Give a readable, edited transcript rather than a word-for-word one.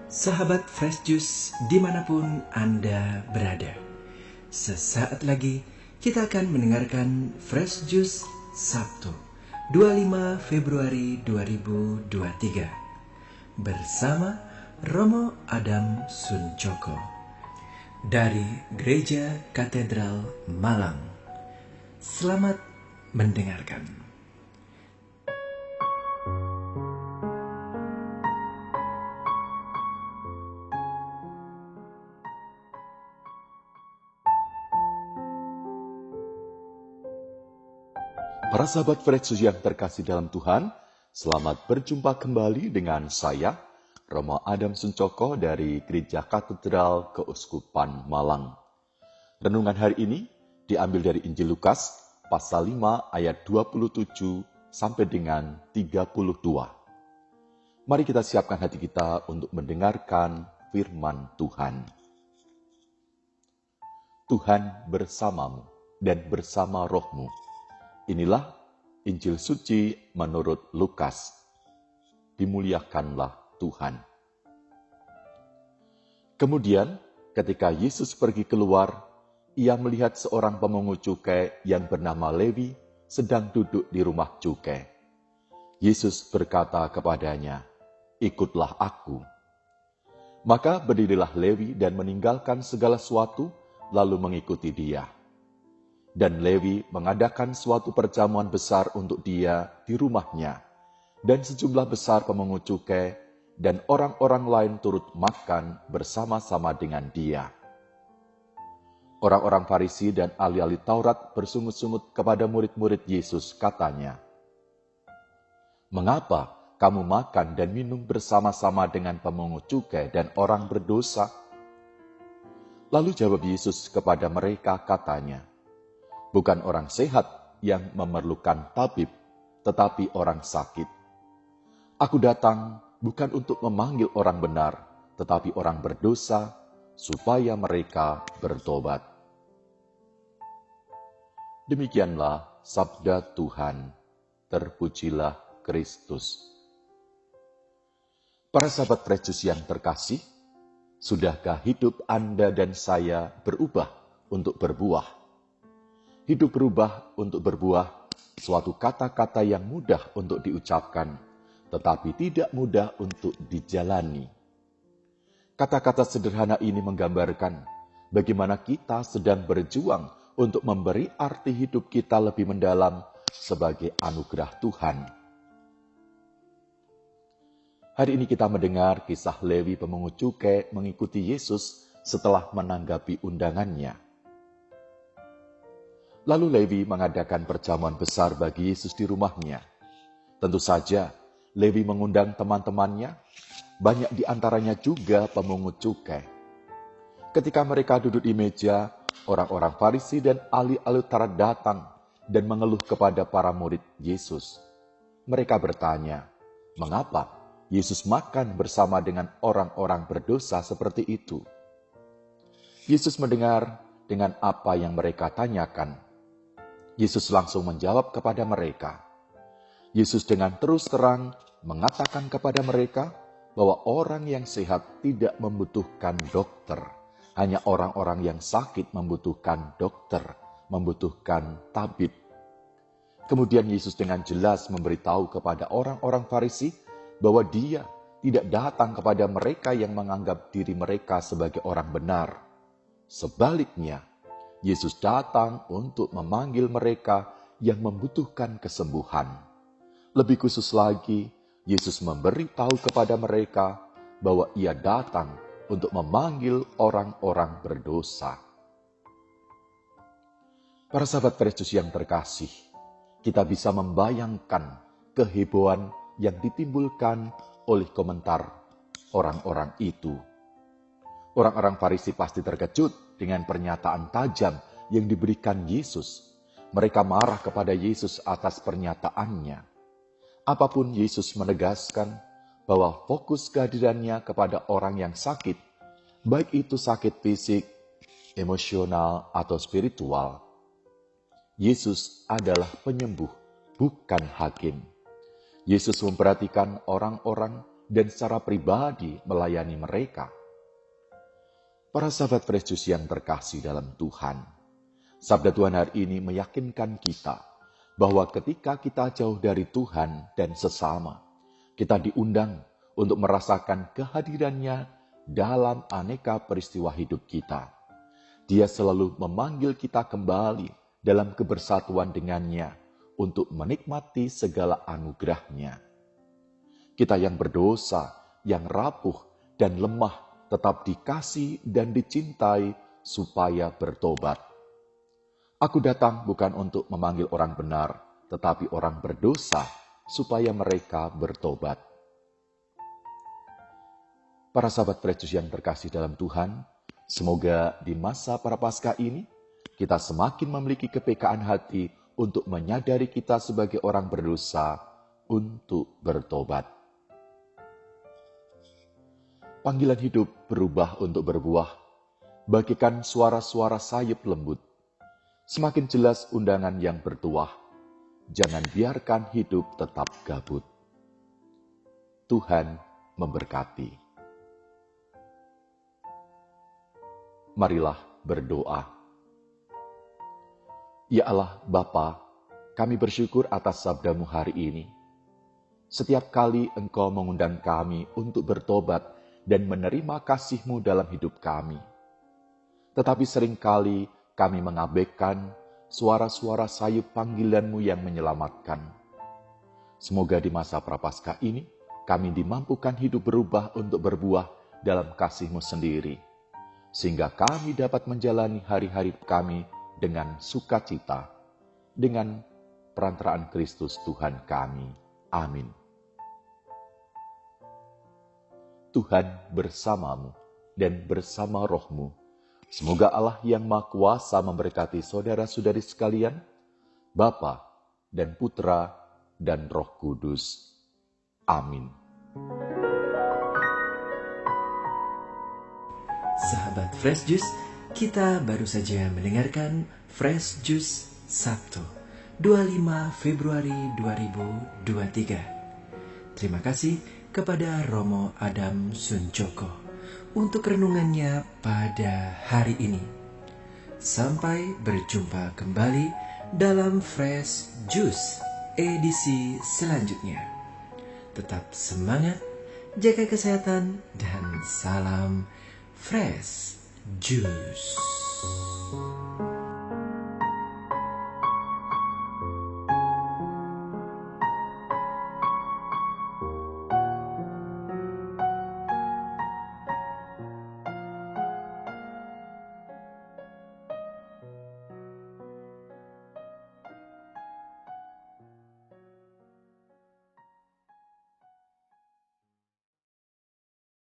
Sahabat Fresh Juice dimanapun Anda berada, sesaat lagi kita akan mendengarkan Fresh Juice Sabtu 25 Februari 2023 bersama Romo Adam Suncoko dari Gereja Katedral Malang. Selamat mendengarkan. Para sahabat Fresh Juice yang terkasih dalam Tuhan, selamat berjumpa kembali dengan saya, Romo Adam Suncoko dari Gereja Katedral Keuskupan Malang. Renungan hari ini diambil dari Injil Lukas, pasal 5 ayat 27 sampai dengan 32. Mari kita siapkan hati kita untuk mendengarkan firman Tuhan. Tuhan bersamamu dan bersama rohmu. Inilah Injil suci menurut Lukas. Dimuliakanlah Tuhan. Kemudian, ketika Yesus pergi keluar, ia melihat seorang pemungut cukai yang bernama Lewi sedang duduk di rumah cukai. Yesus berkata kepadanya, "Ikutlah aku." Maka berdirilah Lewi dan meninggalkan segala sesuatu, lalu mengikuti dia. Dan Lewi mengadakan suatu perjamuan besar untuk dia di rumahnya, dan sejumlah besar pemungut cukai dan orang-orang lain turut makan bersama-sama dengan dia. Orang-orang Farisi dan ahli-ahli Taurat bersungut-sungut kepada murid-murid Yesus, katanya, "Mengapa kamu makan dan minum bersama-sama dengan pemungut cukai dan orang berdosa?" Lalu jawab Yesus kepada mereka, katanya, "Bukan orang sehat yang memerlukan tabib, tetapi orang sakit. Aku datang bukan untuk memanggil orang benar, tetapi orang berdosa, supaya mereka bertobat." Demikianlah sabda Tuhan. Terpujilah Kristus. Para sahabat Fresh Juice yang terkasih, sudahkah hidup Anda dan saya berubah untuk berbuah? Hidup berubah untuk berbuah, suatu kata-kata yang mudah untuk diucapkan, tetapi tidak mudah untuk dijalani. Kata-kata sederhana ini menggambarkan bagaimana kita sedang berjuang untuk memberi arti hidup kita lebih mendalam sebagai anugerah Tuhan. Hari ini kita mendengar kisah Lewi pemungut cukai mengikuti Yesus setelah menanggapi undangannya. Lalu Lewi mengadakan perjamuan besar bagi Yesus di rumahnya. Tentu saja, Lewi mengundang teman-temannya, banyak di antaranya juga pemungut cukai. Ketika mereka duduk di meja, orang-orang Farisi dan ahli-ahli Taurat datang dan mengeluh kepada para murid Yesus. Mereka bertanya, "Mengapa Yesus makan bersama dengan orang-orang berdosa seperti itu?" Yesus mendengar dengan apa yang mereka tanyakan. Yesus langsung menjawab kepada mereka. Yesus dengan terus terang mengatakan kepada mereka bahwa orang yang sehat tidak membutuhkan dokter. Hanya orang-orang yang sakit membutuhkan dokter, membutuhkan tabib. Kemudian Yesus dengan jelas memberitahu kepada orang-orang Farisi bahwa dia tidak datang kepada mereka yang menganggap diri mereka sebagai orang benar. Sebaliknya, Yesus datang untuk memanggil mereka yang membutuhkan kesembuhan. Lebih khusus lagi, Yesus memberitahu kepada mereka bahwa ia datang untuk memanggil orang-orang berdosa. Para sahabat Fresh Juice yang terkasih, kita bisa membayangkan kehebohan yang ditimbulkan oleh komentar orang-orang itu. Orang-orang Farisi pasti terkejut dengan pernyataan tajam yang diberikan Yesus. Mereka marah kepada Yesus atas pernyataannya. Apapun Yesus menegaskan bahwa fokus kehadirannya kepada orang yang sakit, baik itu sakit fisik, emosional, atau spiritual. Yesus adalah penyembuh, bukan hakim. Yesus memperhatikan orang-orang dan secara pribadi melayani mereka. Para sahabat Fresh Juice yang terkasih dalam Tuhan, sabda Tuhan hari ini meyakinkan kita bahwa ketika kita jauh dari Tuhan dan sesama, kita diundang untuk merasakan kehadirannya dalam aneka peristiwa hidup kita. Dia selalu memanggil kita kembali dalam kebersatuan dengannya untuk menikmati segala anugerahnya. Kita yang berdosa, yang rapuh dan lemah, tetap dikasih dan dicintai supaya bertobat. Aku datang bukan untuk memanggil orang benar, tetapi orang berdosa supaya mereka bertobat. Para sahabat Fresh Juice yang terkasih dalam Tuhan, semoga di masa Prapaskah ini, kita semakin memiliki kepekaan hati untuk menyadari kita sebagai orang berdosa untuk bertobat. Panggilan hidup berubah untuk berbuah, bagikan suara-suara sayup lembut. Semakin jelas undangan yang bertuah, jangan biarkan hidup tetap gabut. Tuhan memberkati. Marilah berdoa. Ya Allah Bapa, kami bersyukur atas sabda-Mu hari ini. Setiap kali Engkau mengundang kami untuk bertobat dan menerima kasih-Mu dalam hidup kami. Tetapi seringkali kami mengabaikan suara-suara sayup panggilan-Mu yang menyelamatkan. Semoga di masa Prapaskah ini, kami dimampukan hidup berubah untuk berbuah dalam kasih-Mu sendiri, sehingga kami dapat menjalani hari-hari kami dengan sukacita, dengan perantaraan Kristus Tuhan kami. Amin. Tuhan bersamamu dan bersama rohmu. Semoga Allah yang Maha Kuasa memberkati saudara-saudari sekalian, Bapa dan Putra dan Roh Kudus. Amin. Sahabat Fresh Juice, kita baru saja mendengarkan Fresh Juice Sabtu 25 Februari 2023. Terima kasih kepada Romo Adam Sunjoko untuk renungannya pada hari ini. Sampai berjumpa kembali dalam Fresh Juice edisi selanjutnya. Tetap semangat, jaga kesehatan, dan salam Fresh Juice.